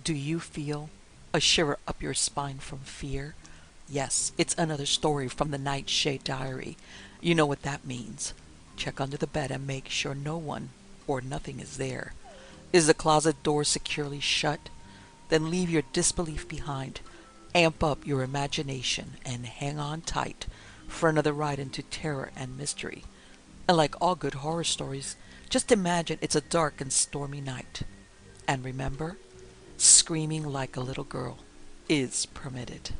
Do you feel a shiver up your spine from fear? Yes, it's another story from the Nightshade diary. You know what that means. Check under the bed and make sure no one or nothing is there. Is the closet door securely shut? Then leave your disbelief behind. Amp up your imagination and hang on tight for another ride into terror and mystery. And like all good horror stories, just imagine it's a dark and stormy night. And remember, screaming like a little girl is permitted.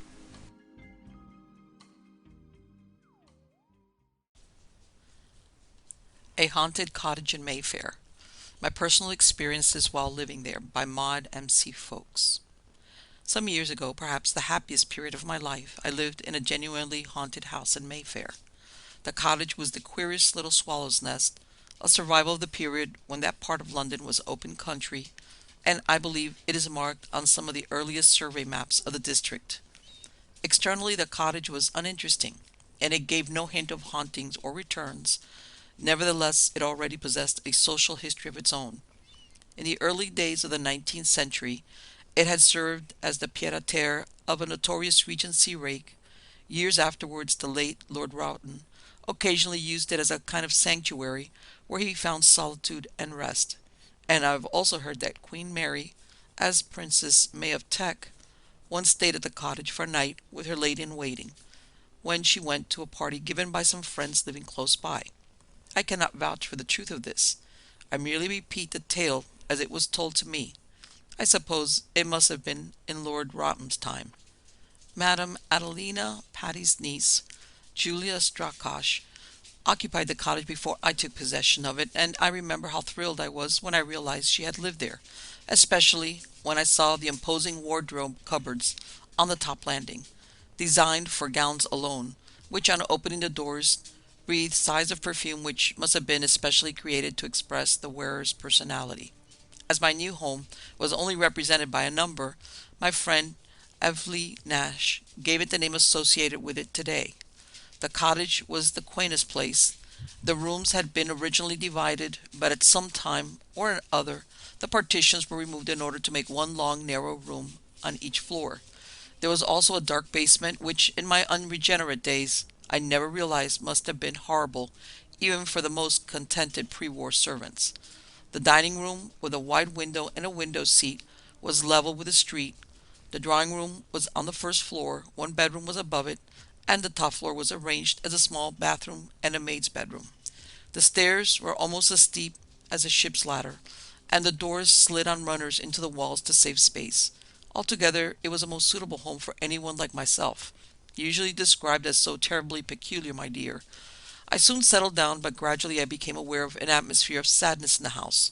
A Haunted Cottage in Mayfair. My personal experiences while living there by Maude M.C. Ffoulkes. Some years ago, perhaps the happiest period of my life, I lived in a genuinely haunted house in Mayfair. The cottage was the queerest little swallow's nest, a survival of the period when that part of London was open country, and I believe it is marked on some of the earliest survey maps of the district. Externally, the cottage was uninteresting, and it gave no hint of hauntings or returns. Nevertheless, it already possessed a social history of its own. In the early days of the 19th century, it had served as the pied-à-terre of a notorious Regency rake. Years afterwards, the late Lord Roughton occasionally used it as a kind of sanctuary where he found solitude and rest. And I've also heard that Queen Mary, as Princess May of Teck, once stayed at the cottage for a night with her lady-in-waiting, when she went to a party given by some friends living close by. I cannot vouch for the truth of this. I merely repeat the tale as it was told to me. I suppose it must have been in Lord Roughton's time. Madame Adelina Patty's niece, Julia Strakosch, occupied the cottage before I took possession of it, and I remember how thrilled I was when I realized she had lived there, especially when I saw the imposing wardrobe cupboards on the top landing, designed for gowns alone, which on opening the doors breathed sighs of perfume which must have been especially created to express the wearer's personality. As my new home was only represented by a number, my friend Evely Nash gave it the name associated with it today. The cottage was the quaintest place. The rooms had been originally divided, but at some time or other the partitions were removed in order to make one long narrow room on each floor. There was also a dark basement, which in my unregenerate days I never realized must have been horrible even for the most contented pre-war servants. The dining room, with a wide window and a window seat, was level with the street. The drawing room was on the first floor, one bedroom was above it, and the top floor was arranged as a small bathroom and a maid's bedroom. The stairs were almost as steep as a ship's ladder, and the doors slid on runners into the walls to save space. Altogether, it was a most suitable home for anyone like myself, usually described as so terribly peculiar, my dear. I soon settled down, but gradually I became aware of an atmosphere of sadness in the house.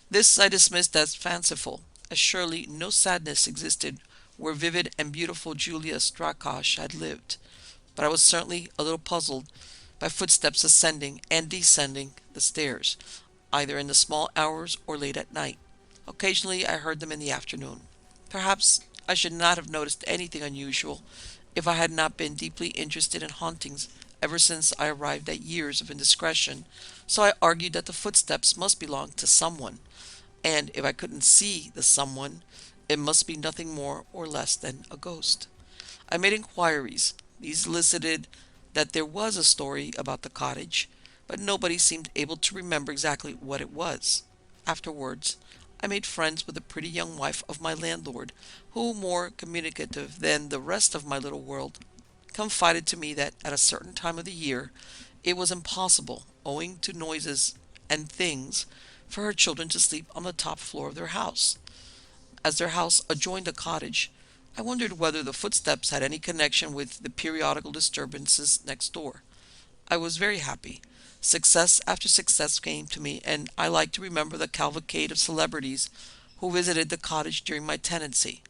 This I dismissed as fanciful, as surely no sadness existed where vivid and beautiful Julia Strakosch had lived. But I was certainly a little puzzled by footsteps ascending and descending the stairs, either in the small hours or late at night. Occasionally I heard them in the afternoon. Perhaps I should not have noticed anything unusual if I had not been deeply interested in hauntings ever since I arrived at years of indiscretion, so I argued that the footsteps must belong to someone, and if I couldn't see the someone, it must be nothing more or less than a ghost. I made inquiries. These elicited that there was a story about the cottage, but nobody seemed able to remember exactly what it was. Afterwards, I made friends with the pretty young wife of my landlord, who, more communicative than the rest of my little world, confided to me that at a certain time of the year it was impossible, owing to noises and things, for her children to sleep on the top floor of their house. As their house adjoined the cottage, I wondered whether the footsteps had any connection with the periodical disturbances next door. I was very happy. Success after success came to me, and I liked to remember the cavalcade of celebrities who visited the cottage during my tenancy.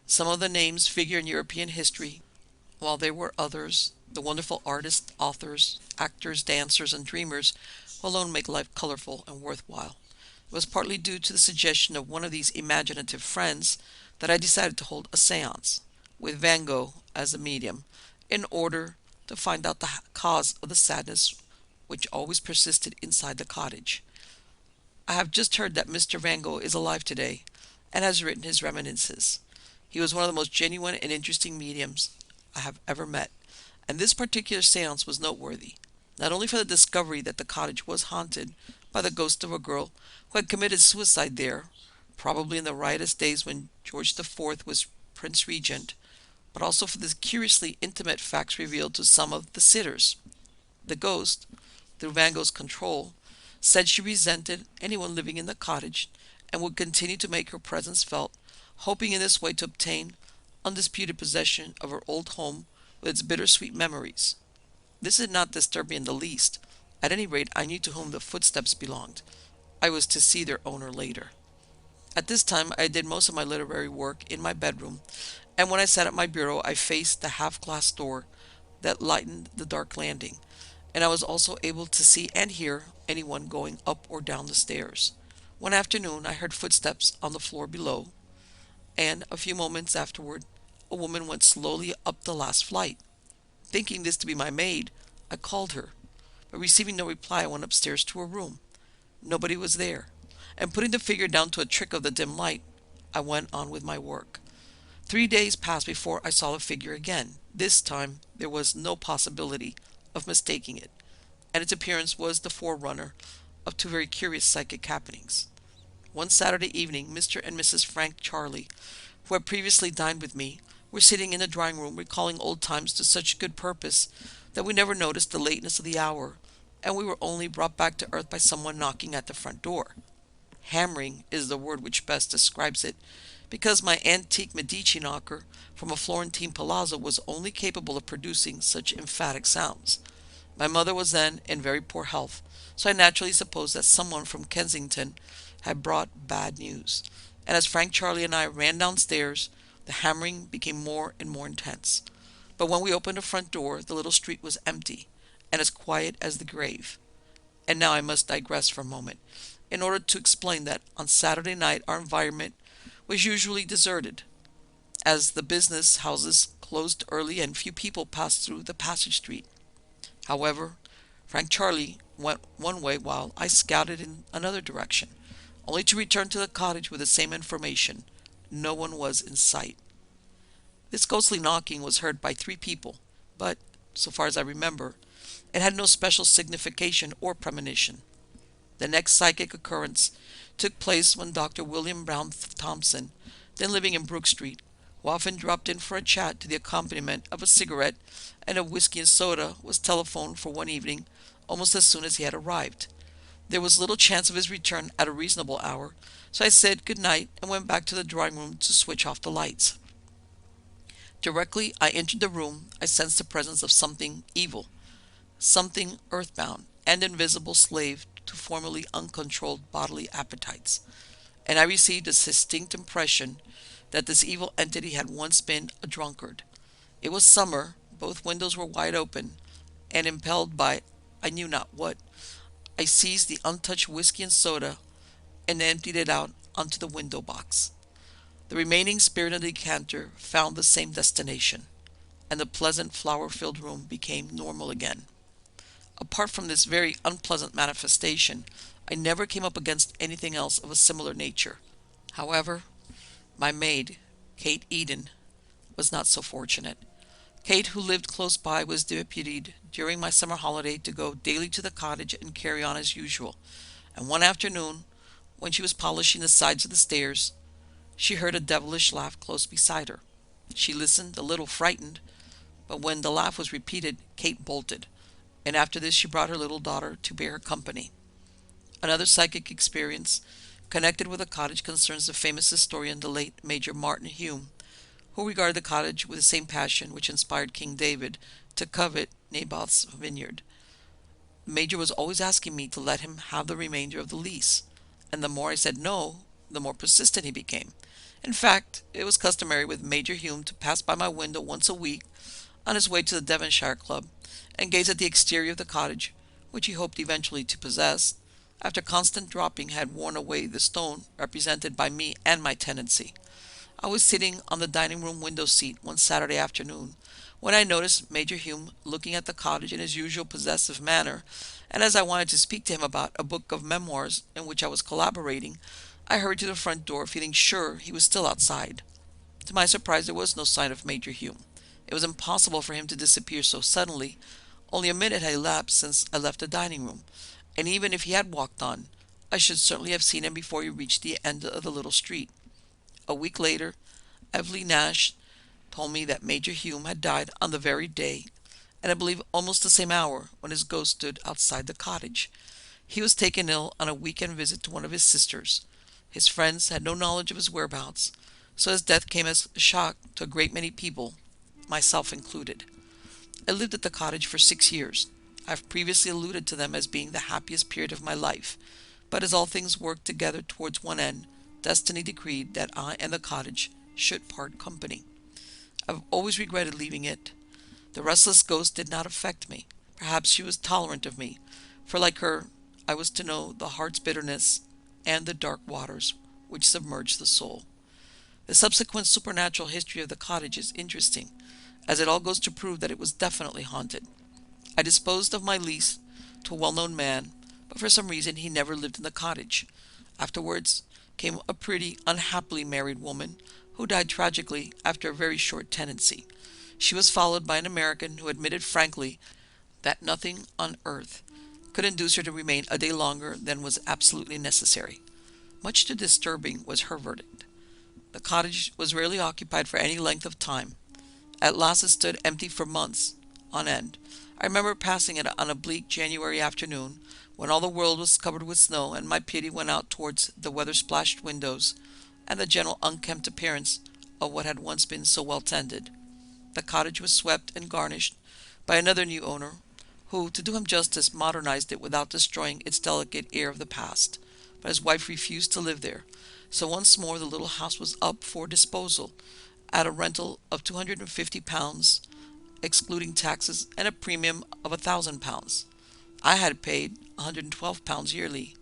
Some of the names figure in European history, while there were others, the wonderful artists, authors, actors, dancers, and dreamers, who alone make life colorful and worthwhile. It was partly due to the suggestion of one of these imaginative friends that I decided to hold a seance, with Van Gogh as a medium, in order to find out the cause of the sadness which always persisted inside the cottage. I have just heard that Mr. Van Gogh is alive today, and has written his reminiscences. He was one of the most genuine and interesting mediums I have ever met, and this particular seance was noteworthy, not only for the discovery that the cottage was haunted by the ghost of a girl who had committed suicide there, probably in the riotous days when George IV was Prince Regent, but also for the curiously intimate facts revealed to some of the sitters. The ghost, through Van Gogh's control, said she resented anyone living in the cottage and would continue to make her presence felt, hoping in this way to obtain undisputed possession of her old home with its bittersweet memories. This did not disturb me in the least. At any rate, I knew to whom the footsteps belonged. I was to see their owner later. At this time, I did most of my literary work in my bedroom, and when I sat at my bureau, I faced the half-glass door that lightened the dark landing, and I was also able to see and hear anyone going up or down the stairs. One afternoon, I heard footsteps on the floor below, and a few moments afterward, a woman went slowly up the last flight. Thinking this to be my maid, I called her, but receiving no reply, I went upstairs to her room. Nobody was there, and putting the figure down to a trick of the dim light, I went on with my work. 3 days passed before I saw the figure again. This time there was no possibility of mistaking it, and its appearance was the forerunner of two very curious psychic happenings. One Saturday evening, Mr. and Mrs. Frank Charlie, who had previously dined with me, were sitting in the drawing room recalling old times to such good purpose that we never noticed the lateness of the hour, and we were only brought back to earth by someone knocking at the front door. Hammering is the word which best describes it, because my antique Medici knocker from a Florentine palazzo was only capable of producing such emphatic sounds. My mother was then in very poor health, so I naturally supposed that someone from Kensington had brought bad news, and as Frank, Charlie, and I ran downstairs, the hammering became more and more intense. But when we opened the front door, the little street was empty, and as quiet as the grave. And now I must digress for a moment, in order to explain that on Saturday night our environment was usually deserted, as the business houses closed early and few people passed through the passage street. However, Frank Charlie went one way while I scouted in another direction, only to return to the cottage with the same information. No one was in sight. This ghostly knocking was heard by 3 people, but, so far as I remember, it had no special signification or premonition. The next psychic occurrence took place when Dr. William Brown Thompson, then living in Brook Street, who often dropped in for a chat to the accompaniment of a cigarette and of whiskey and soda, was telephoned for one evening almost as soon as he had arrived. There was little chance of his return at a reasonable hour, so I said good night and went back to the drawing room to switch off the lights. Directly I entered the room, I sensed the presence of something evil, something earthbound and invisible slave to formerly uncontrolled bodily appetites, and I received a distinct impression that this evil entity had once been a drunkard. It was summer, both windows were wide open, and impelled by I knew not what, I seized the untouched whiskey and soda and emptied it out onto the window box. The remaining spirit of the decanter found the same destination, and the pleasant flower-filled room became normal again. Apart from this very unpleasant manifestation, I never came up against anything else of a similar nature. However, my maid, Kate Eden, was not so fortunate. Kate, who lived close by, was deputied during my summer holiday to go daily to the cottage and carry on as usual, and one afternoon, when she was polishing the sides of the stairs, she heard a devilish laugh close beside her. She listened, a little frightened, but when the laugh was repeated, Kate bolted, and after this she brought her little daughter to bear her company. Another psychic experience connected with the cottage concerns the famous historian, the late Major Martin Hume, who regarded the cottage with the same passion which inspired King David to covet Naboth's vineyard. The Major was always asking me to let him have the remainder of the lease, and the more I said no, the more persistent he became. In fact, it was customary with Major Hume to pass by my window once a week on his way to the Devonshire Club, and gaze at the exterior of the cottage, which he hoped eventually to possess, after constant dropping had worn away the stone represented by me and my tenancy. I was sitting on the dining room window seat one Saturday afternoon, when I noticed Major Hume looking at the cottage in his usual possessive manner, and as I wanted to speak to him about a book of memoirs in which I was collaborating, I hurried to the front door, feeling sure he was still outside. To my surprise, there was no sign of Major Hume. It was impossible for him to disappear so suddenly. Only a minute had elapsed since I left the dining room, and even if he had walked on, I should certainly have seen him before he reached the end of the little street. A week later, Evelyn Nash told me that Major Hume had died on the very day, and I believe almost the same hour, when his ghost stood outside the cottage. He was taken ill on a weekend visit to one of his sisters. His friends had no knowledge of his whereabouts, so his death came as a shock to a great many people, myself included. I lived at the cottage for 6 years. I've previously alluded to them as being the happiest period of my life, but as all things worked together towards one end, destiny decreed that I and the cottage should part company. I've always regretted leaving it. The restless ghost did not affect me. Perhaps she was tolerant of me, for like her, I was to know the heart's bitterness and the dark waters which submerge the soul. The subsequent supernatural history of the cottage is interesting, as it all goes to prove that it was definitely haunted. I disposed of my lease to a well-known man, but for some reason he never lived in the cottage. Afterwards came a pretty, unhappily married woman who died tragically after a very short tenancy. She was followed by an American who admitted frankly that nothing on earth could induce her to remain a day longer than was absolutely necessary. Much too disturbing was her verdict. The cottage was rarely occupied for any length of time. At last it stood empty for months on end. I remember passing it on a bleak January afternoon, when all the world was covered with snow, and my pity went out towards the weather-splashed windows and the general unkempt appearance of what had once been so well tended. The cottage was swept and garnished by another new owner, who, to do him justice, modernized it without destroying its delicate air of the past. But his wife refused to live there, so once more the little house was up for disposal, at a rental of £250, excluding taxes, and a premium of £1,000. I had paid £112 yearly,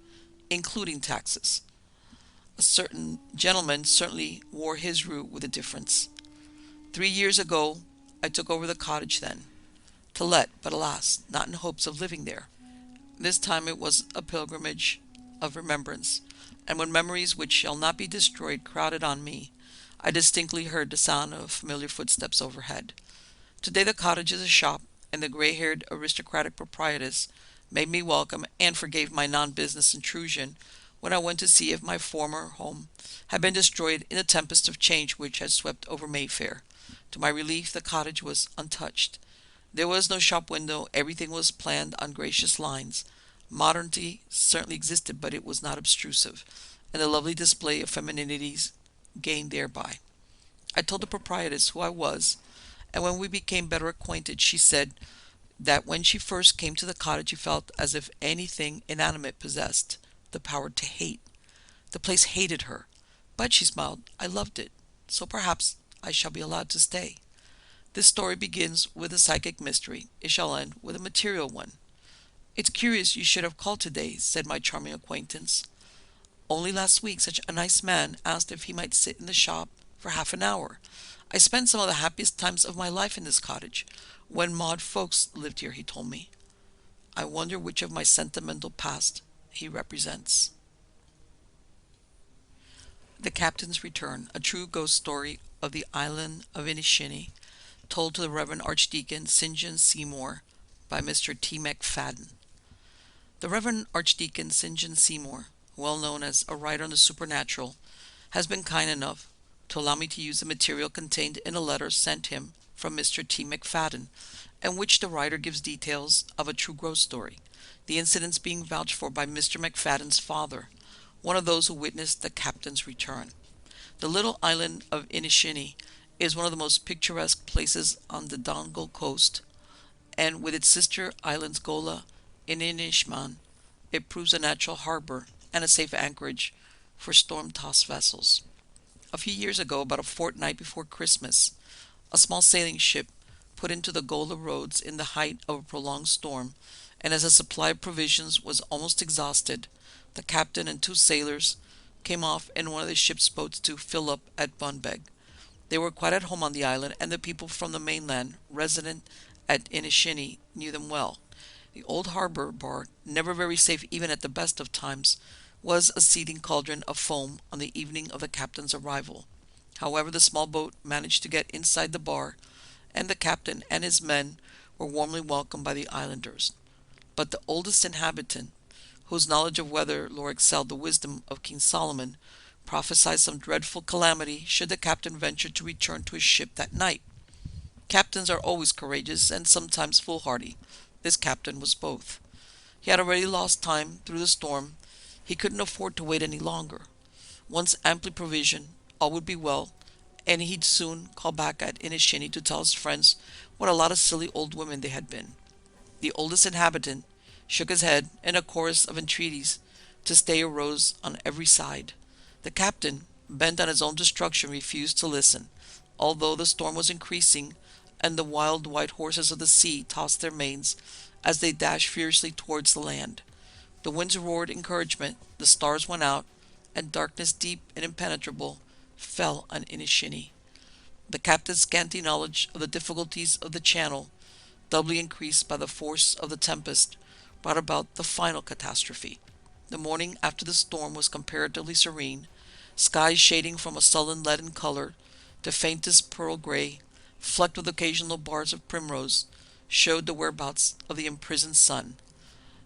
including taxes. A certain gentleman certainly wore his rue with a difference. 3 years ago I took over the cottage then, to let, but alas, not in hopes of living there. This time it was a pilgrimage of remembrance, and when memories which shall not be destroyed crowded on me, I distinctly heard the sound of familiar footsteps overhead. Today the cottage is a shop, and the gray-haired aristocratic proprietress made me welcome and forgave my non-business intrusion when I went to see if my former home had been destroyed in the tempest of change which had swept over Mayfair. To my relief, the cottage was untouched. There was no shop window, everything was planned on gracious lines. Modernity certainly existed, but it was not obtrusive, and a lovely display of femininities gained thereby. I told the proprietress who I was, and when we became better acquainted, she said that when she first came to the cottage she felt as if anything inanimate possessed the power to hate. The place hated her, but, she smiled, I loved it, so perhaps I shall be allowed to stay. This story begins with a psychic mystery. It shall end with a material one. It's curious you should have called today, said my charming acquaintance. Only last week such a nice man asked if he might sit in the shop for half an hour. I spent some of the happiest times of my life in this cottage. When Maude folks lived here, he told me. I wonder which of my sentimental past he represents. The Captain's Return, a true ghost story of the island of Inishinny, told to the Reverend Archdeacon St. John Seymour by Mr. T. Macfadden. The Reverend Archdeacon St. John Seymour, well known as a writer on the supernatural, has been kind enough to allow me to use the material contained in a letter sent him from Mr. T. Macfadden, in which the writer gives details of a true ghost story, the incidents being vouched for by Mr. Macfadden's father, one of those who witnessed the Captain's return. The little island of Inishinny is one of the most picturesque places on the Dongle coast, and with its sister islands Gola and Inishman, it proves a natural harbor and a safe anchorage for storm-tossed vessels. A few years ago, about a fortnight before Christmas, a small sailing ship put into the Gola roads in the height of a prolonged storm, and as the supply of provisions was almost exhausted, the captain and 2 sailors came off in one of the ship's boats to fill up at Bunbeg. They were quite at home on the island, and the people from the mainland resident at Inishinny knew them well. The old harbor bar, never very safe even at the best of times, was a seething cauldron of foam on the evening of the captain's arrival. However, the small boat managed to get inside the bar, and the captain and his men were warmly welcomed by the islanders. But the oldest inhabitant, whose knowledge of weather lore excelled the wisdom of King Solomon, prophesied some dreadful calamity should the captain venture to return to his ship that night. Captains are always courageous and sometimes foolhardy. This captain was both. He had already lost time through the storm. He couldn't afford to wait any longer. Once amply provisioned, all would be well, and he'd soon call back at Inishinny to tell his friends what a lot of silly old women they had been. The oldest inhabitant shook his head, and a chorus of entreaties to stay arose on every side. The captain, bent on his own destruction, refused to listen, although the storm was increasing, and the wild white horses of the sea tossed their manes as they dashed fiercely towards the land. The winds roared encouragement, the stars went out, and darkness deep and impenetrable fell on Inishinny. The captain's scanty knowledge of the difficulties of the channel, doubly increased by the force of the tempest, brought about the final catastrophe. The morning after the storm was comparatively serene, skies shading from a sullen leaden color to faintest pearl gray, flecked with occasional bars of primrose, showed the whereabouts of the imprisoned sun.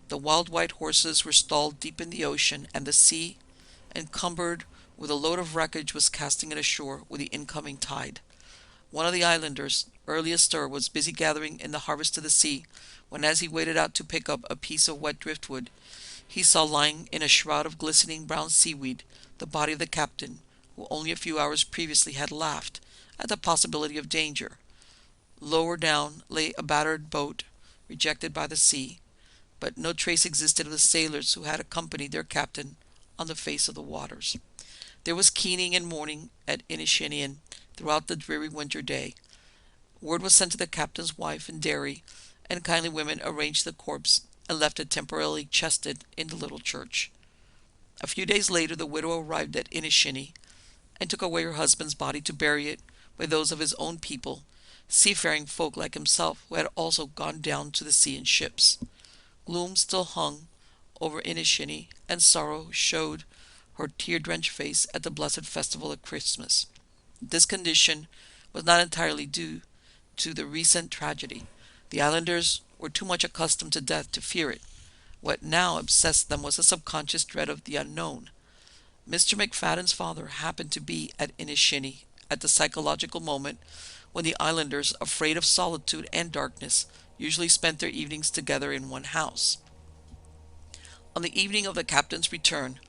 The wild white horses were stalled deep in the ocean, and the sea, encumbered with a load of wreckage, was casting it ashore with the incoming tide. One of the islanders, early astir, was busy gathering in the harvest of the sea, when as he waded out to pick up a piece of wet driftwood, he saw lying in a shroud of glistening brown seaweed the body of the captain, who only a few hours previously had laughed at the possibility of danger. Lower down lay a battered boat, rejected by the sea, but no trace existed of the sailors who had accompanied their captain on the face of the waters. There was keening and mourning at Inishinny throughout the dreary winter day. Word was sent to the captain's wife in Derry, and kindly women arranged the corpse and left it temporarily chested in the little church. A few days later the widow arrived at Inishinny, and took away her husband's body to bury it with those of his own people, seafaring folk like himself, who had also gone down to the sea in ships. Gloom still hung over Inishinny, and sorrow showed her tear-drenched face at the blessed festival of Christmas. This condition was not entirely due to the recent tragedy. The islanders were too much accustomed to death to fear it. What now obsessed them was a subconscious dread of the unknown. Mr. Macfadden's father happened to be at Inishinny at the psychological moment when the islanders, afraid of solitude and darkness, usually spent their evenings together in one house. On the evening of the captain's return,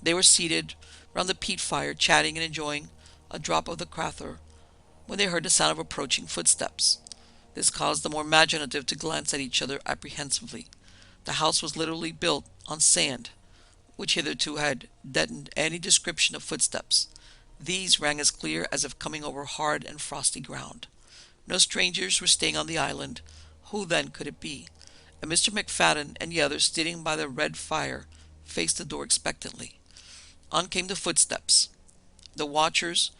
they were seated round the peat fire, chatting and enjoying a drop of the crather, when they heard the sound of approaching footsteps. This caused the more imaginative to glance at each other apprehensively. The house was literally built on sand, which hitherto had deadened any description of footsteps. These rang as clear as if coming over hard and frosty ground. No strangers were staying on the island. Who then could it be? And Mr. Macfadden and the others, sitting by the red fire, faced the door expectantly. On came the footsteps. The watchers,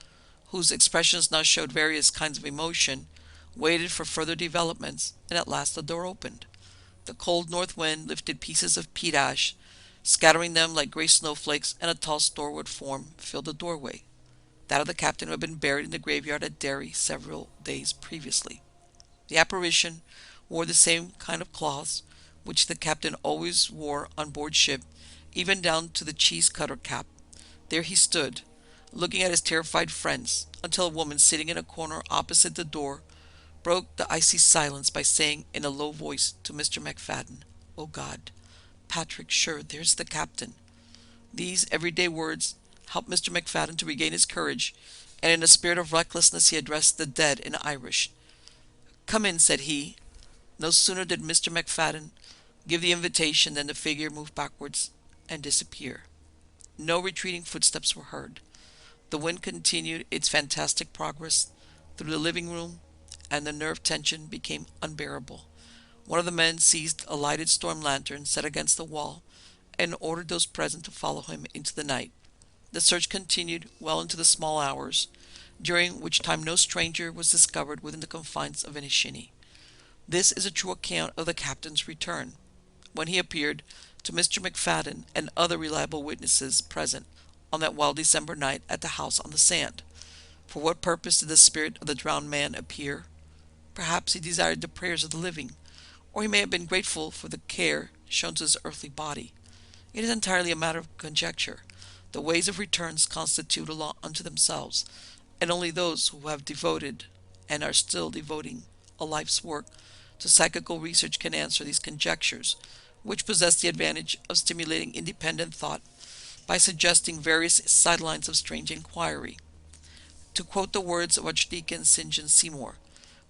whose expressions now showed various kinds of emotion, waited for further developments, and at last the door opened. The cold north wind lifted pieces of peat ash, scattering them like grey snowflakes, and a tall stalwart form filled the doorway, that of the captain who had been buried in the graveyard at Derry several days previously. The apparition wore the same kind of cloths which the captain always wore on board ship, even down to the cheese-cutter cap. There he stood, looking at his terrified friends, until a woman sitting in a corner opposite the door broke the icy silence by saying in a low voice to Mr. Macfadden, "Oh God, Patrick, sure, there's the captain." These everyday words helped Mr. Macfadden to regain his courage, and in a spirit of recklessness he addressed the dead in Irish. "Come in," said he. No sooner did Mr. Macfadden give the invitation than the figure moved backwards and disappeared. No retreating footsteps were heard. The wind continued its fantastic progress through the living room, and the nerve tension became unbearable. One of the men seized a lighted storm lantern set against the wall, and ordered those present to follow him into the night. The search continued well into the small hours, during which time no stranger was discovered within the confines of Inishinny. This is a true account of the captain's return. When he appeared, to Mr. Macfadden and other reliable witnesses present on that wild December night at the house on the sand. For what purpose did the spirit of the drowned man appear? Perhaps he desired the prayers of the living, or he may have been grateful for the care shown to his earthly body. It is entirely a matter of conjecture. The ways of returns constitute a law unto themselves, and only those who have devoted, and are still devoting, a life's work to psychical research can answer these conjectures, which possess the advantage of stimulating independent thought by suggesting various sidelines of strange inquiry. To quote the words of Archdeacon Seymour,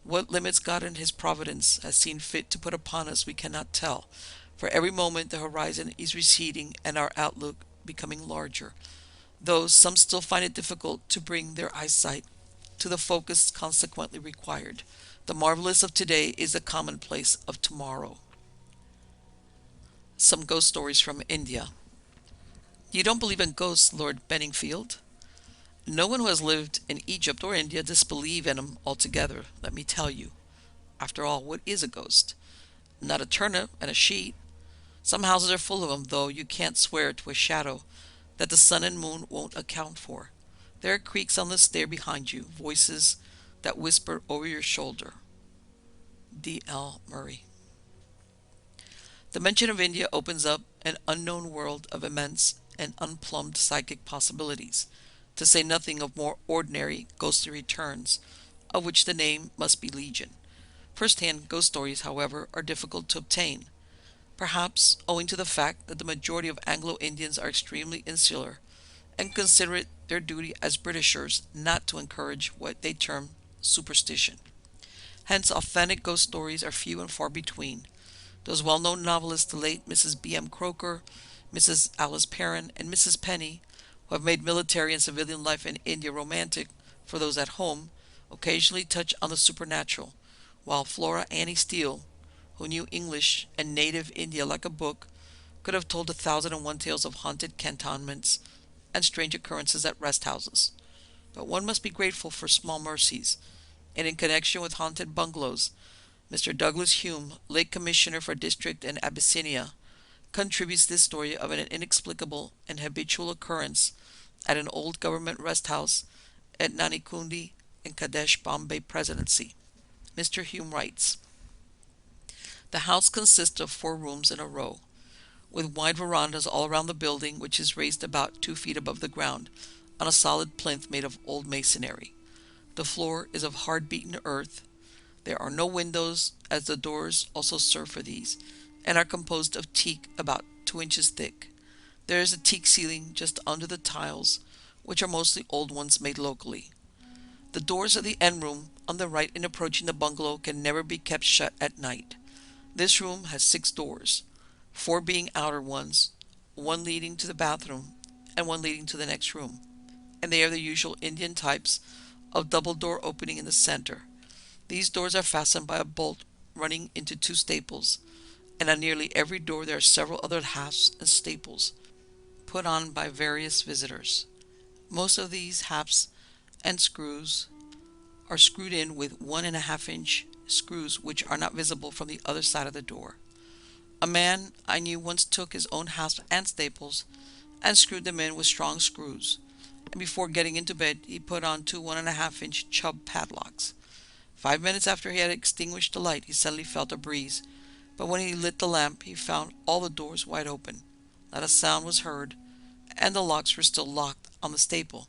what limits God in his providence has seen fit to put upon us we cannot tell, for every moment the horizon is receding and our outlook becoming larger, though some still find it difficult to bring their eyesight to the focus consequently required. The marvelous of today is the commonplace of tomorrow. Some ghost stories from India. You don't believe in ghosts, Lord Benningfield? No one who has lived in Egypt or India disbelieves in them altogether, let me tell you. After all, what is a ghost? Not a turnip and a sheet. Some houses are full of them, though you can't swear to a shadow that the sun and moon won't account for. There are creaks on the stair behind you, voices that whisper over your shoulder. D. L. Murray. The mention of India opens up an unknown world of immense and unplumbed psychic possibilities, to say nothing of more ordinary ghostly returns, of which the name must be legion. First-hand ghost stories, however, are difficult to obtain, perhaps owing to the fact that the majority of Anglo-Indians are extremely insular, and consider it their duty as Britishers not to encourage what they term superstition. Hence, authentic ghost stories are few and far between. Those well-known novelists, the late Mrs. B. M. Croker, Mrs. Alice Perrin, and Mrs. Penny, who have made military and civilian life in India romantic for those at home, occasionally touch on the supernatural, while Flora Annie Steele, who knew English and native India like a book, could have told 1,001 tales of haunted cantonments and strange occurrences at rest houses. But one must be grateful for small mercies, and in connection with haunted bungalows, Mr. Douglas Hume, late Commissioner for District in Abyssinia, contributes this story of an inexplicable and habitual occurrence at an old government rest house at Nanikundi in Cottage, Bombay Presidency. Mr. Hume writes, the house consists of 4 rooms in a row, with wide verandas all around the building, which is raised about 2 feet above the ground on a solid plinth made of old masonry. The floor is of hard-beaten earth. There are no windows, as the doors also serve for these, and are composed of teak about 2 inches thick. There is a teak ceiling just under the tiles, which are mostly old ones made locally. The doors of the end room on the right in approaching the bungalow can never be kept shut at night. This room has 6 doors, 4 being outer ones, 1 leading to the bathroom, and 1 leading to the next room, and they are the usual Indian types of double door opening in the center. These doors are fastened by a bolt running into 2 staples, and on nearly every door there are several other hasps and staples put on by various visitors. Most of these hasps and screws are screwed in with 1.5-inch screws which are not visible from the other side of the door. A man I knew once took his own hasps and staples and screwed them in with strong screws, and before getting into bed he put on 2 1.5-inch Chubb padlocks. 5 minutes after he had extinguished the light, he suddenly felt a breeze, but when he lit the lamp he found all the doors wide open. Not a sound was heard, and the locks were still locked on the staple.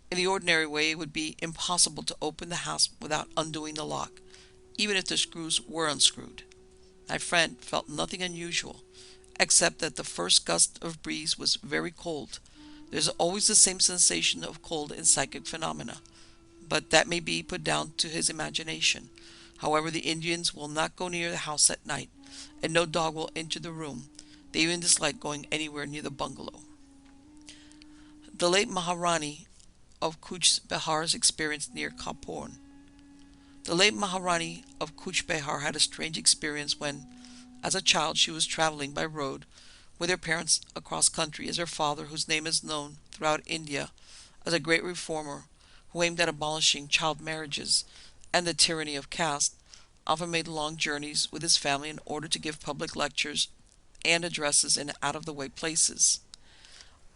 In the ordinary way it would be impossible to open the house without undoing the lock, even if the screws were unscrewed. My friend felt nothing unusual, except that the first gust of breeze was very cold. There's always the same sensation of cold in psychic phenomena, but that may be put down to his imagination. However, the Indians will not go near the house at night, and no dog will enter the room. They even dislike going anywhere near the bungalow. The late Maharani of Cooch Behar's experience near Kapoor. The late Maharani of Cooch Behar had a strange experience when, as a child, she was traveling by road with her parents across country, as her father, whose name is known throughout India as a great reformer who aimed at abolishing child marriages and the tyranny of caste, often made long journeys with his family in order to give public lectures and addresses in out-of-the-way places.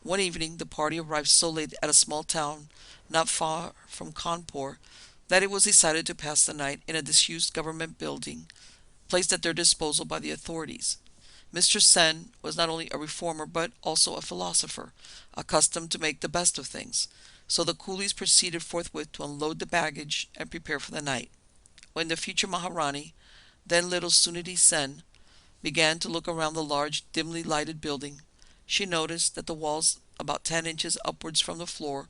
One evening the party arrived so late at a small town not far from Cawnpore that it was decided to pass the night in a disused government building placed at their disposal by the authorities. Mr. Sen was not only a reformer but also a philosopher, accustomed to make the best of things, so the coolies proceeded forthwith to unload the baggage and prepare for the night. When the future Maharani, then little Suniti Sen, began to look around the large, dimly lighted building, she noticed that the walls, about 10 inches upwards from the floor,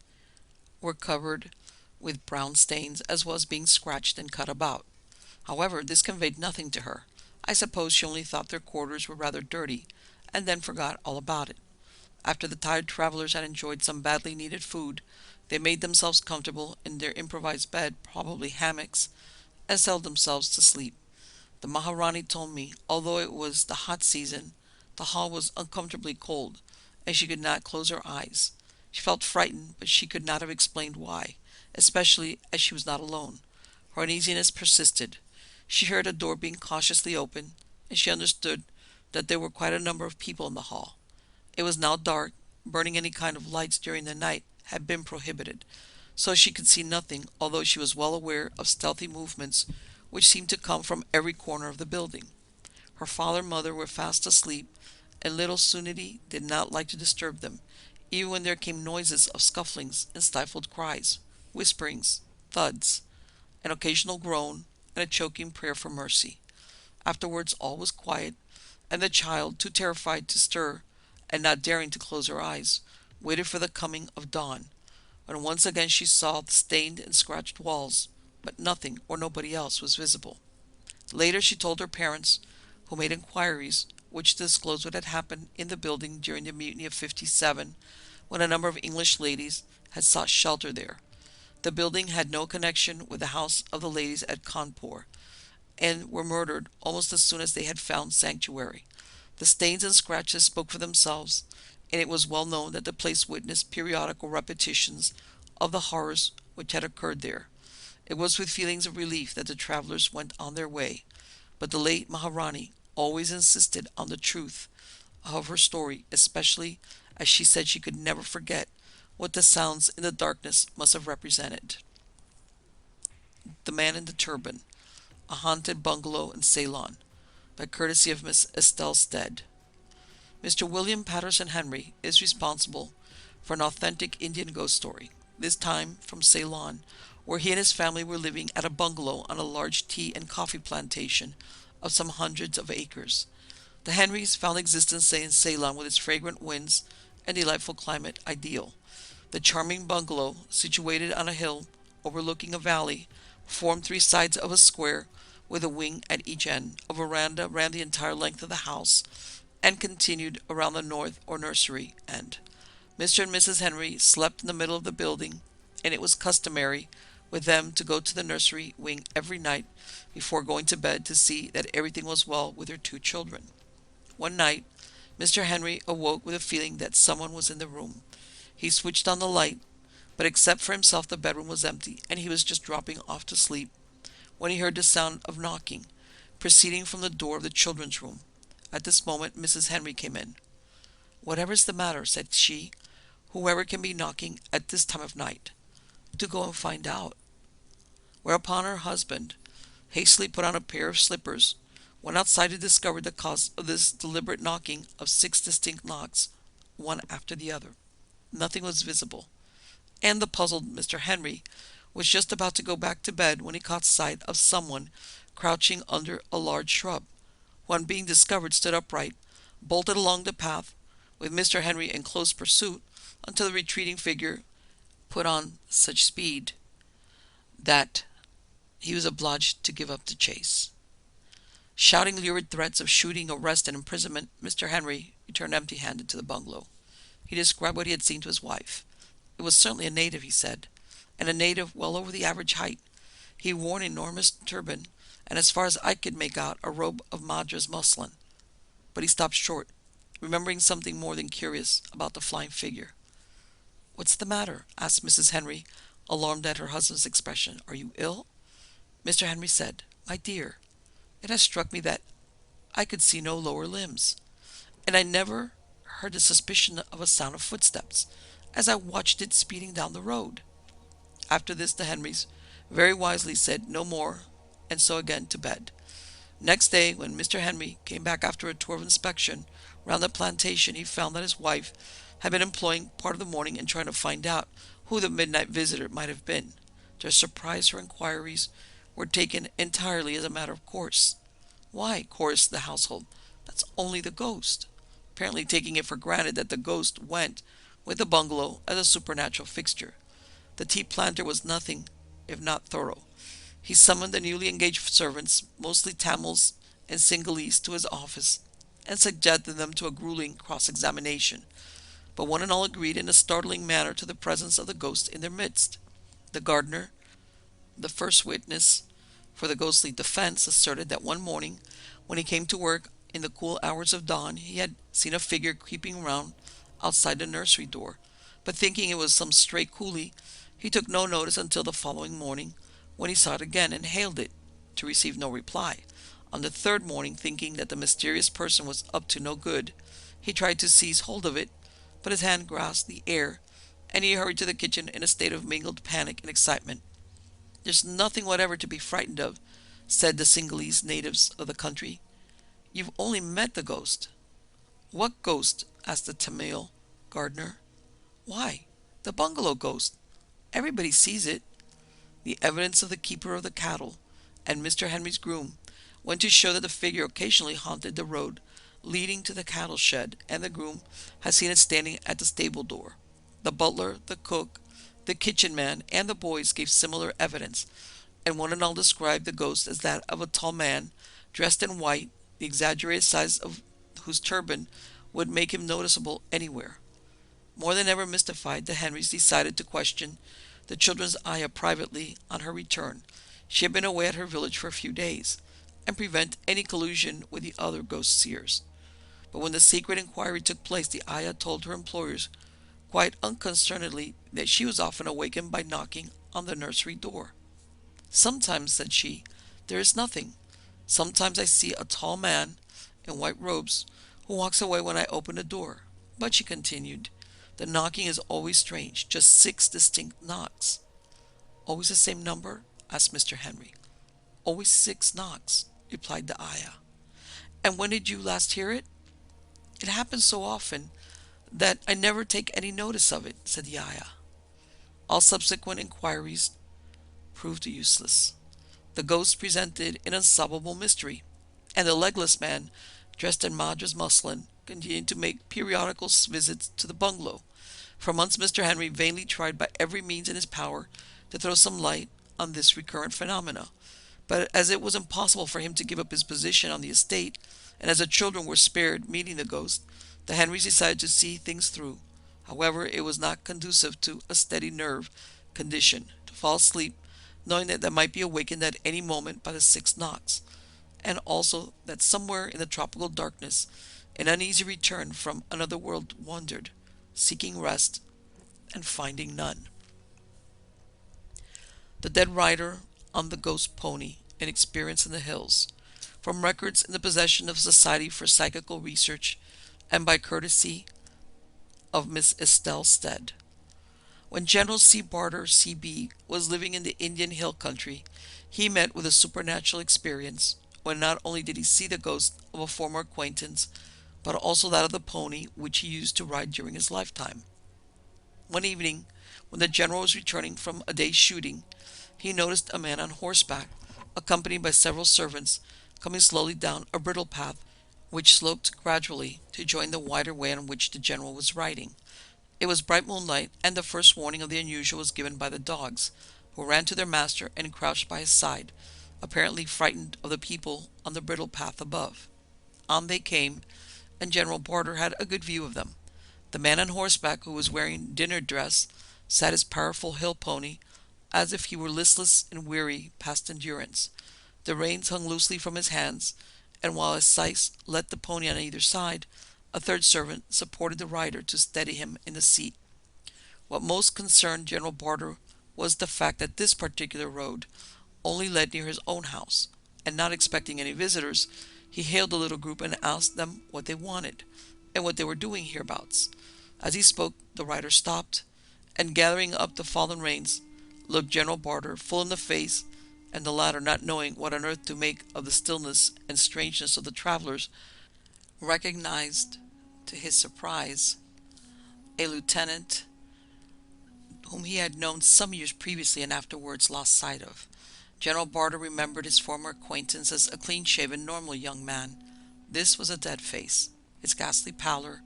were covered with brown stains, as well as being scratched and cut about. However, this conveyed nothing to her. I suppose she only thought their quarters were rather dirty, and then forgot all about it. After the tired travelers had enjoyed some badly needed food, they made themselves comfortable in their improvised bed, probably hammocks, and settled themselves to sleep. The Maharani told me, although it was the hot season, the hall was uncomfortably cold, and she could not close her eyes. She felt frightened, but she could not have explained why, especially as she was not alone. Her uneasiness persisted. She heard a door being cautiously opened, and she understood that there were quite a number of people in the hall. It was now dark. Burning any kind of lights during the night had been prohibited, so she could see nothing, although she was well aware of stealthy movements which seemed to come from every corner of the building. Her father and mother were fast asleep, and little Suniti did not like to disturb them, even when there came noises of scufflings and stifled cries, whisperings, thuds, an occasional groan, and a choking prayer for mercy. Afterwards all was quiet, and the child, too terrified to stir, and not daring to close her eyes, waited for the coming of dawn, when once again she saw the stained and scratched walls, but nothing or nobody else was visible. Later she told her parents, who made inquiries, which disclosed what had happened in the building during the mutiny of '57, when a number of English ladies had sought shelter there. The building had no connection with the house of the ladies at Cawnpore, and were murdered almost as soon as they had found sanctuary. The stains and scratches spoke for themselves, and it was well known that the place witnessed periodical repetitions of the horrors which had occurred there. It was with feelings of relief that the travelers went on their way, but the late Maharani always insisted on the truth of her story, especially as she said she could never forget what the sounds in the darkness must have represented. The Man in the Turban, a Haunted Bungalow in Ceylon, by courtesy of Miss Estelle Stead. Mr. William Patterson Henry is responsible for an authentic Indian ghost story, this time from Ceylon, where he and his family were living at a bungalow on a large tea and coffee plantation of some hundreds of acres. The Henrys found existence in Ceylon with its fragrant winds and delightful climate ideal. The charming bungalow, situated on a hill overlooking a valley, formed 3 sides of a square with a wing at each end. A veranda ran the entire length of the house and continued around the north or nursery end. Mr. and Mrs. Henry slept in the middle of the building, and it was customary with them to go to the nursery wing every night before going to bed to see that everything was well with their 2 children. One night, Mr. Henry awoke with a feeling that someone was in the room. He switched on the light, but except for himself the bedroom was empty, and he was just dropping off to sleep when he heard the sound of knocking, proceeding from the door of the children's room. At this moment Mrs. Henry came in. "Whatever's the matter," said she. "Whoever can be knocking at this time of night? Do go and find out." Whereupon her husband hastily put on a pair of slippers, went outside to discover the cause of this deliberate knocking of 6 distinct knocks, one after the other. Nothing was visible, and the puzzled Mr. Henry was just about to go back to bed when he caught sight of someone crouching under a large shrub, who, on being discovered, stood upright, bolted along the path, with Mr. Henry in close pursuit, until the retreating figure put on such speed that he was obliged to give up the chase. Shouting lurid threats of shooting, arrest, and imprisonment, Mr. Henry returned empty-handed to the bungalow. He described what he had seen to his wife. It was certainly a native, he said, and a native well over the average height. He wore an enormous turban, and as far as I could make out, a robe of Madras muslin. But he stopped short, remembering something more than curious about the flying figure. "What's the matter?" asked Mrs. Henry, alarmed at her husband's expression. "Are you ill?" Mr. Henry said, "My dear, it has struck me that I could see no lower limbs, and I never heard the suspicion of a sound of footsteps as I watched it speeding down the road. After this, the Henrys very wisely said no more, and so again to bed. Next day, when Mr. Henry came back after a tour of inspection round the plantation, he found that his wife had been employing part of the morning in trying to find out who the midnight visitor might have been. To her surprise, her inquiries were taken entirely as a matter of course. Why, chorused the household, that's only the ghost, apparently taking it for granted that the ghost went with the bungalow as a supernatural fixture. The tea planter was nothing if not thorough. He summoned the newly engaged servants, mostly Tamils and Sinhalese, to his office and subjected them to a grueling cross-examination, but one and all agreed in a startling manner to the presence of the ghost in their midst. The gardener, the first witness for the ghostly defense, asserted that one morning, when he came to work in the cool hours of dawn, he had seen a figure creeping round outside the nursery door, but thinking it was some stray coolie, he took no notice until the following morning, when he saw it again and hailed it, to receive no reply. On the third morning, thinking that the mysterious person was up to no good, he tried to seize hold of it, but his hand grasped the air, and he hurried to the kitchen in a state of mingled panic and excitement. "There's nothing whatever to be frightened of," said the Sinhalese natives of the country. "You've only met the ghost." "What ghost?" asked the Tamil gardener. "Why, the bungalow ghost. Everybody sees it." The evidence of the keeper of the cattle and Mr. Henry's groom went to show that the figure occasionally haunted the road leading to the cattle shed, and the groom had seen it standing at the stable door. The butler, the cook, the kitchen man, and the boys gave similar evidence, and one and all described the ghost as that of a tall man, dressed in white, the exaggerated size of whose turban would make him noticeable anywhere. More than ever mystified, the Henrys decided to question the children's Ayah privately on her return. She had been away at her village for a few days, and prevent any collusion with the other ghost seers. But when the secret inquiry took place, the Ayah told her employers quite unconcernedly that she was often awakened by knocking on the nursery door. "Sometimes," said she, "there is nothing. Sometimes I see a tall man in white robes who walks away when I open the door. But," she continued, "the knocking is always strange, just 6 distinct knocks." "Always the same number?" asked Mr. Henry. "Always 6 knocks," replied the Ayah. "And when did you last hear it?" "It happens so often that I never take any notice of it," said the Ayah. All subsequent inquiries proved useless. The ghost presented an unsolvable mystery, and the legless man, dressed in Madras muslin, continued to make periodical visits to the bungalow. For months Mr. Henry vainly tried by every means in his power to throw some light on this recurrent phenomena, but as it was impossible for him to give up his position on the estate, and as the children were spared meeting the ghost, the Henrys decided to see things through. However, it was not conducive to a steady nerve condition to fall asleep knowing that they might be awakened at any moment by the 6 knocks, and also that somewhere in the tropical darkness an uneasy return from another world wandered, seeking rest and finding none. The dead rider on the ghost pony, an experience in the hills. From records in the possession of Society for Psychical Research, and by courtesy of Miss Estelle Stead. When General C. Barter, C.B., was living in the Indian hill country, he met with a supernatural experience when not only did he see the ghost of a former acquaintance, but also that of the pony which he used to ride during his lifetime. One evening, when the general was returning from a day's shooting, he noticed a man on horseback, accompanied by several servants, coming slowly down a bridle path which sloped gradually to join the wider way on which the general was riding. It was bright moonlight, and the first warning of the unusual was given by the dogs, who ran to their master and crouched by his side, apparently frightened of the people on the bridle path above. On they came, and General Barter had a good view of them. The man on horseback, who was wearing dinner dress, sat his powerful hill pony as if he were listless and weary past endurance. The reins hung loosely from his hands, and while his Sykes led the pony on either side, a third servant supported the rider to steady him in the seat. What most concerned General Barter was the fact that this particular road only led near his own house, and not expecting any visitors, he hailed the little group and asked them what they wanted. and what they were doing hereabouts. As he spoke, the rider stopped, and gathering up the fallen reins, looked General Barter full in the face, and the latter, not knowing what on earth to make of the stillness and strangeness of the travelers, recognized, to his surprise, a lieutenant whom he had known some years previously and afterwards lost sight of. General Barter remembered his former acquaintance as a clean-shaven, normal young man. This was a dead face, its ghastly pallor,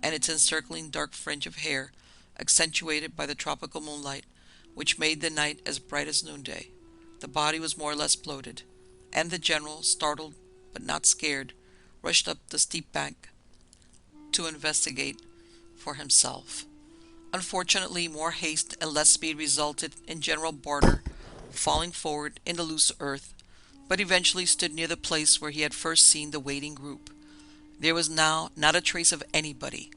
and its encircling dark fringe of hair, accentuated by the tropical moonlight, which made the night as bright as noonday. The body was more or less bloated, and the general, startled but not scared, rushed up the steep bank to investigate for himself. Unfortunately, more haste and less speed resulted in General Barter falling forward in the loose earth, but eventually stood near the place where he had first seen the waiting group. There was now not a trace of anybody.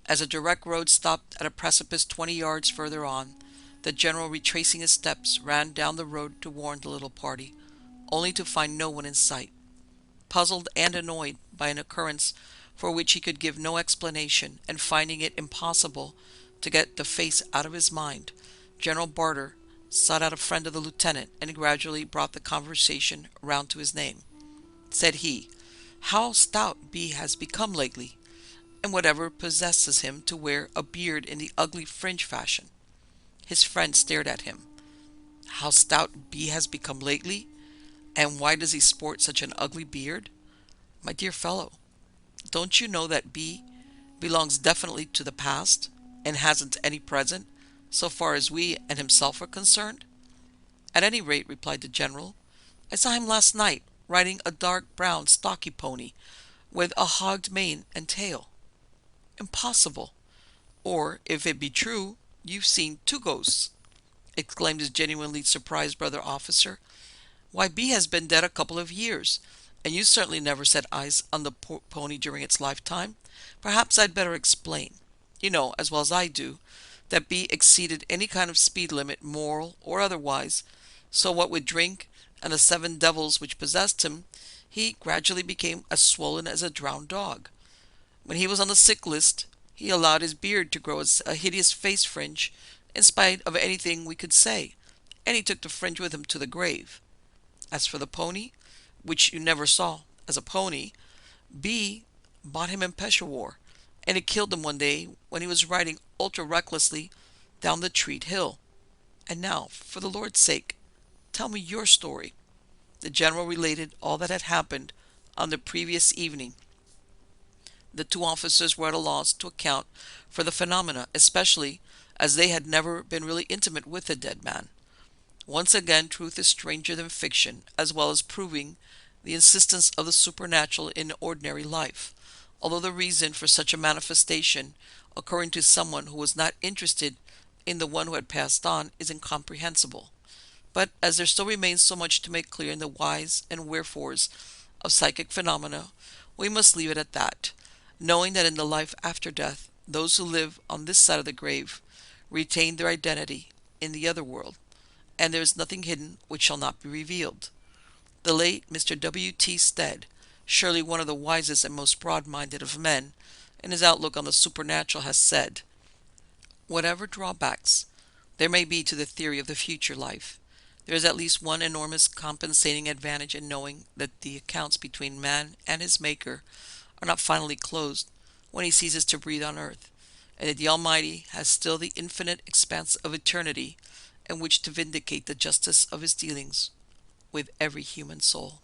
As a direct road stopped at a precipice 20 yards further on, the general, retracing his steps, ran down the road to warn the little party, only to find no one in sight. Puzzled and annoyed by an occurrence for which he could give no explanation, and finding it impossible to get the face out of his mind, General Barter sought out a friend of the lieutenant and gradually brought the conversation round to his name. Said he, "How stout B has become lately, and whatever possesses him to wear a beard in the ugly fringe fashion?" His friend stared at him. "How stout B has become lately? And why does he sport such an ugly beard? My dear fellow, don't you know that B belongs definitely to the past, and hasn't any present, so far as we and himself are concerned?" "At any rate," replied the general, "I saw him last night, riding a dark brown stocky pony, with a hogged mane and tail." "Impossible! Or, if it be true, you've seen two ghosts," exclaimed his genuinely surprised brother officer. "Why, B has been dead a couple of years, and you certainly never set eyes on the pony during its lifetime. Perhaps I'd better explain. You know, as well as I do, that B exceeded any kind of speed limit, moral or otherwise, so what with drink and the 7 devils which possessed him, he gradually became as swollen as a drowned dog. When he was on the sick list, he allowed his beard to grow as a hideous face fringe, in spite of anything we could say, and he took the fringe with him to the grave. As for the pony, which you never saw as a pony, B bought him in Peshawar, and it killed him one day when he was riding ultra-recklessly down the Treat Hill. And now, for the Lord's sake, tell me your story." The general related all that had happened on the previous evening. The two officers were at a loss to account for the phenomena, especially as they had never been really intimate with the dead man. Once again, truth is stranger than fiction, as well as proving the insistence of the supernatural in ordinary life, although the reason for such a manifestation occurring to someone who was not interested in the one who had passed on is incomprehensible. But as there still remains so much to make clear in the whys and wherefores of psychic phenomena, we must leave it at that, knowing that in the life after death, those who live on this side of the grave retain their identity in the other world, and there is nothing hidden which shall not be revealed. The late Mr. W. T. Stead, surely one of the wisest and most broad-minded of men, in his outlook on the supernatural, has said, "Whatever drawbacks there may be to the theory of the future life, there is at least one enormous compensating advantage in knowing that the accounts between man and his Maker are not finally closed when he ceases to breathe on earth, and that the Almighty has still the infinite expanse of eternity in which to vindicate the justice of his dealings with every human soul."